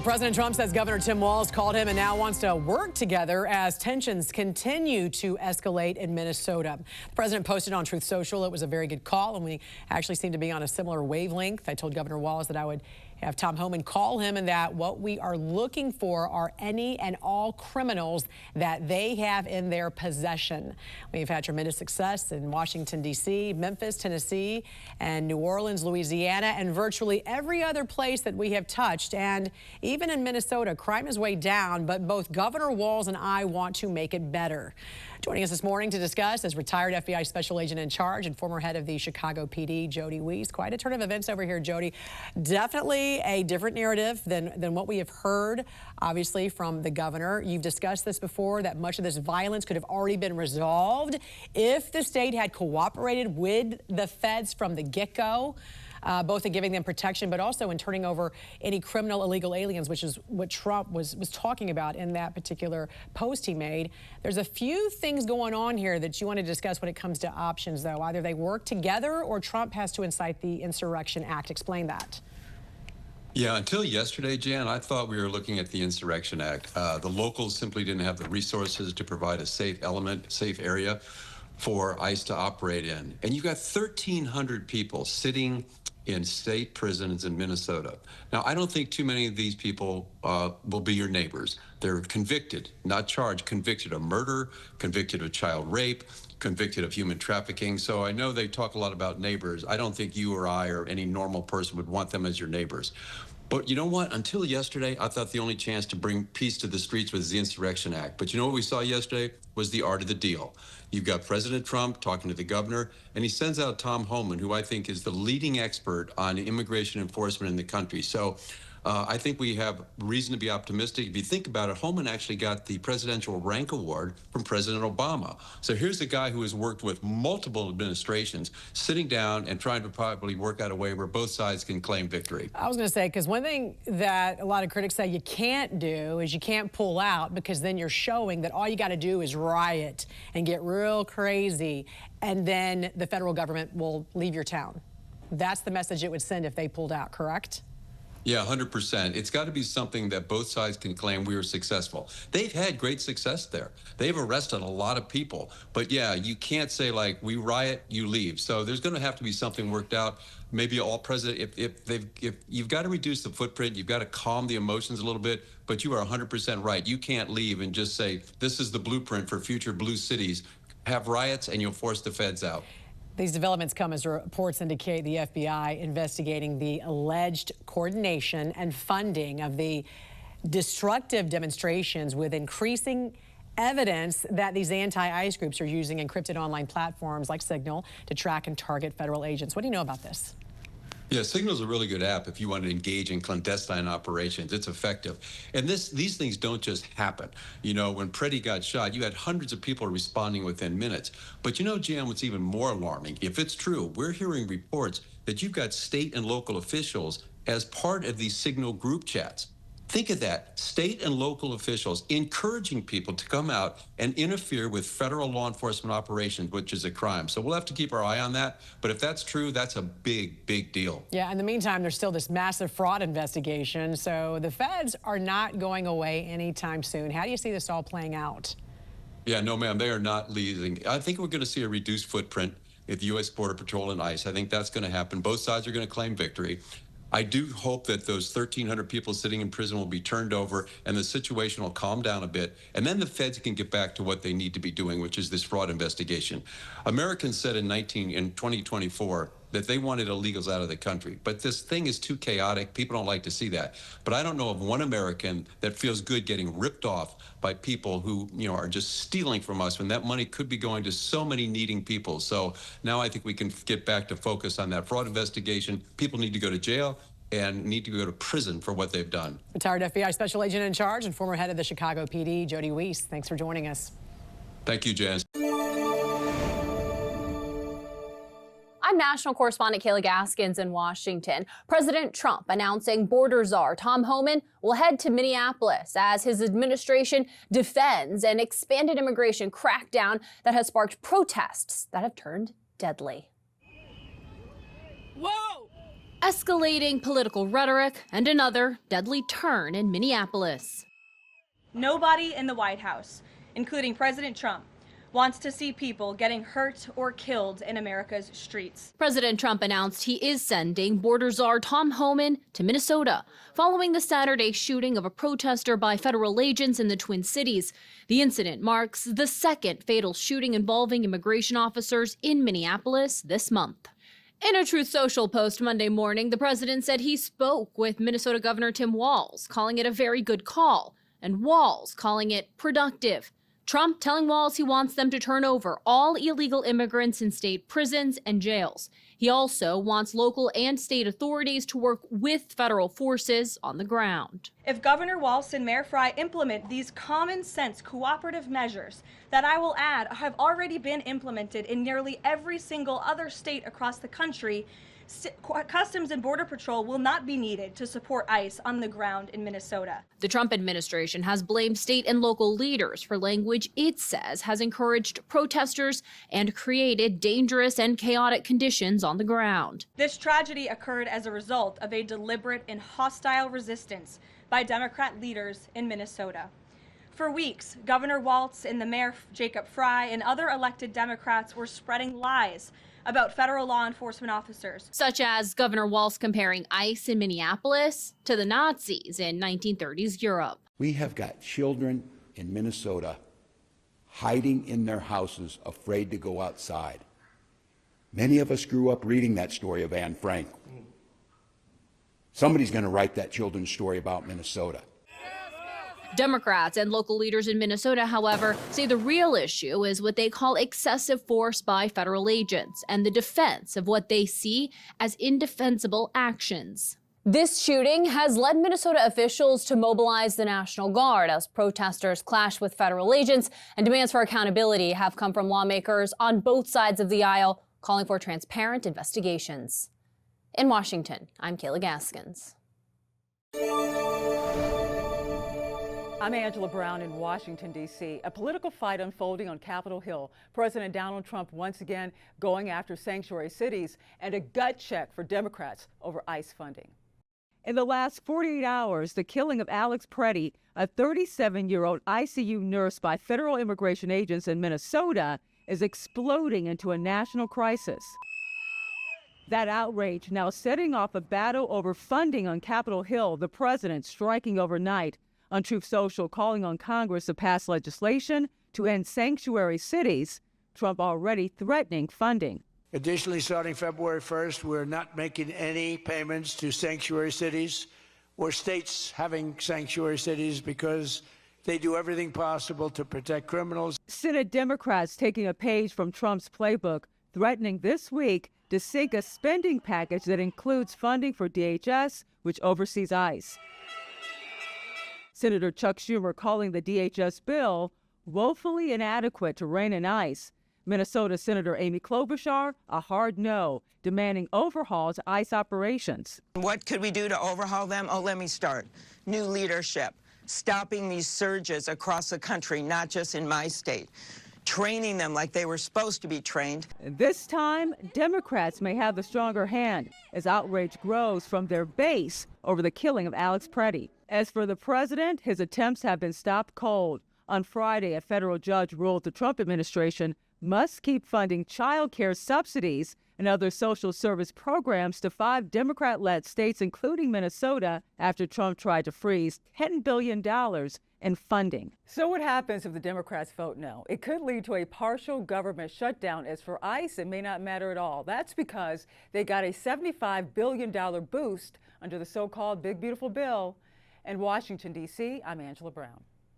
President Trump says Governor Tim Walz called him and now wants to work together as tensions continue to escalate in Minnesota. The president posted on Truth Social it was a very good call, and we actually seem to be on a similar wavelength. I told Governor Walz that I would have Thom call him and that what we are looking for are any and all criminals that they have in their possession. We've had tremendous success in Washington, D.C., Memphis, Tennessee, and New Orleans, Louisiana, and virtually every other place that we have touched. And even in Minnesota, crime is way down, but both Governor Walz and I want to make it better. Joining us this morning to discuss is retired FBI Special Agent in Charge and former head of the Chicago PD, Jody Weiss. Quite a turn of events over here, Jody. Definitely a different narrative than what we have heard, obviously, from the governor. You've discussed this before, that much of this violence could have already been resolved if the state had cooperated with the feds from the get-go. Both in giving them protection, but also in turning over any criminal illegal aliens, which is what Trump was talking about in that particular post he made. There's a few things going on here that you want to discuss when it comes to options, though. Either they work together or Trump has to incite the Insurrection Act. Explain that. Yeah, until yesterday, Jan, I thought we were looking at the Insurrection Act. The locals simply didn't have the resources to provide a safe area for ICE to operate in. And you've got 1,300 people sitting in state prisons in Minnesota. Now, I don't think too many of these people will be your neighbors. They're convicted, not charged, convicted of murder, convicted of child rape, convicted of human trafficking. So I know they talk a lot about neighbors. I don't think you or I or any normal person would want them as your neighbors. But you know what? Until yesterday, I thought the only chance to bring peace to the streets was the Insurrection Act. But you know what we saw yesterday was the art of the deal. You've got President Trump talking to the governor, and he sends out Thom, who I think is the leading expert on immigration enforcement in the country. So I think we have reason to be optimistic. If you think about it, Homeland actually got the Presidential Rank Award from President Obama. So here's a guy who has worked with multiple administrations, sitting down and trying to probably work out a way where both sides can claim victory. I was going to say, because one thing that a lot of critics say you can't do is you can't pull out, because then you're showing that all you got to do is riot and get real crazy, and then the federal government will leave your town. That's the message it would send if they pulled out, correct? Yeah, 100%. It's got to be something that both sides can claim we were successful. They've had great success there. They've arrested a lot of people. But yeah, you can't say like, we riot, you leave. So there's going to have to be something worked out. Maybe all president, if you've got to reduce the footprint, you've got to calm the emotions a little bit. But you are 100% right. You can't leave and just say, this is the blueprint for future blue cities. Have riots and you'll force the feds out. These developments come as reports indicate the FBI investigating the alleged coordination and funding of the destructive demonstrations, with increasing evidence that these anti-ICE groups are using encrypted online platforms like Signal to track and target federal agents. What do you know about this? Yeah, Signal's a really good app if you want to engage in clandestine operations. It's effective. And these things don't just happen. You know, when Pretti got shot, you had hundreds of people responding within minutes. But you know, Jan, what's even more alarming, if it's true, we're hearing reports that you've got state and local officials as part of these Signal group chats. Think of that, state and local officials encouraging people to come out and interfere with federal law enforcement operations, which is a crime. So we'll have to keep our eye on that. But if that's true, that's a big, big deal. Yeah, in the meantime, there's still this massive fraud investigation. So the feds are not going away anytime soon. How do you see this all playing out? Yeah, no, ma'am, they are not leaving. I think we're going to see a reduced footprint at the U.S. Border Patrol and ICE. I think that's going to happen. Both sides are going to claim victory. I do hope that those 1,300 people sitting in prison will be turned over and the situation will calm down a bit. And then the feds can get back to what they need to be doing, which is this fraud investigation. Americans said in 2024 that they wanted illegals out of the country. But this thing is too chaotic. People don't like to see that. But I don't know of one American that feels good getting ripped off by people who, you know, are just stealing from us when that money could be going to so many needing people. So now I think we can get back to focus on that fraud investigation. People need to go to jail and need to go to prison for what they've done. Retired FBI Special Agent in Charge and former head of the Chicago PD, Jody Weiss. Thanks for joining us. Thank you, Jan. I'm national correspondent Kayla Gaskins in Washington. President Trump announcing border czar Thom will head to Minneapolis as his administration defends an expanded immigration crackdown that has sparked protests that have turned deadly. Whoa! escalating political rhetoric, and another deadly turn in Minneapolis. Nobody in the White House, including President Trump, wants to see people getting hurt or killed in America's streets. President Trump announced he is sending border czar Thom Homan to Minnesota following the Saturday shooting of a protester by federal agents in the Twin Cities. The incident marks the second fatal shooting involving immigration officers in Minneapolis this month. In a Truth Social post Monday morning, the president said he spoke with Minnesota Governor Tim Walz, calling it a very good call, and Walz calling it productive. Trump telling Walz he wants them to turn over all illegal immigrants in state prisons and jails. He also wants local and state authorities to work with federal forces on the ground. If Governor Walz and Mayor Frey implement these common sense cooperative measures that I will add have already been implemented in nearly every single other state across the country, Customs and Border Patrol will not be needed to support ICE on the ground in Minnesota. The Trump administration has blamed state and local leaders for language it says has encouraged protesters and created dangerous and chaotic conditions on the ground. This tragedy occurred as a result of a deliberate and hostile resistance by Democrat leaders in Minnesota. For weeks, Governor Walz and the Mayor Jacob Frey and other elected Democrats were spreading lies about federal law enforcement officers. Such as Governor Walz comparing ICE in Minneapolis to the Nazis in 1930s Europe. We have got children in Minnesota hiding in their houses, afraid to go outside. Many of us grew up reading that story of Anne Frank. Somebody's going to write that children's story about Minnesota. Democrats and local leaders in Minnesota, however, say the real issue is what they call excessive force by federal agents and the defense of what they see as indefensible actions. This shooting has led Minnesota officials to mobilize the National Guard as protesters clash with federal agents, and demands for accountability have come from lawmakers on both sides of the aisle, calling for transparent investigations. In Washington, I'm Kayla Gaskins. I'm Angela Brown in Washington, D.C. A political fight unfolding on Capitol Hill. President Donald Trump once again going after sanctuary cities, and a gut check for Democrats over ICE funding. In the last 48 hours, the killing of Alex Pretti, a 37-year-old ICU nurse by federal immigration agents in Minnesota, is exploding into a national crisis. That outrage now setting off a battle over funding on Capitol Hill, the president striking overnight on Truth Social, calling on Congress to pass legislation to end sanctuary cities, Trump already threatening funding. Additionally, starting February 1st, we're not making any payments to sanctuary cities or states having sanctuary cities because they do everything possible to protect criminals. Senate Democrats taking a page from Trump's playbook, threatening this week to sink a spending package that includes funding for DHS, which oversees ICE. Senator Chuck Schumer calling the DHS bill woefully inadequate to rein in ICE. Minnesota Senator Amy Klobuchar, a hard no, demanding overhaul to ICE operations. What could we do to overhaul them? Oh, let me start. New leadership, stopping these surges across the country, not just in my state, training them like they were supposed to be trained. This time, Democrats may have the stronger hand as outrage grows from their base over the killing of Alex Pretti. As for the president, his attempts have been stopped cold. On Friday, a federal judge ruled the Trump administration must keep funding child care subsidies and other social service programs to 5 Democrat-led states, including Minnesota, after Trump tried to freeze $10 billion in funding. So what happens if the Democrats vote no? It could lead to a partial government shutdown. As for ICE, it may not matter at all. That's because they got a $75 billion boost under the so-called Big Beautiful Bill. In Washington, D.C., I'm Angela Brown.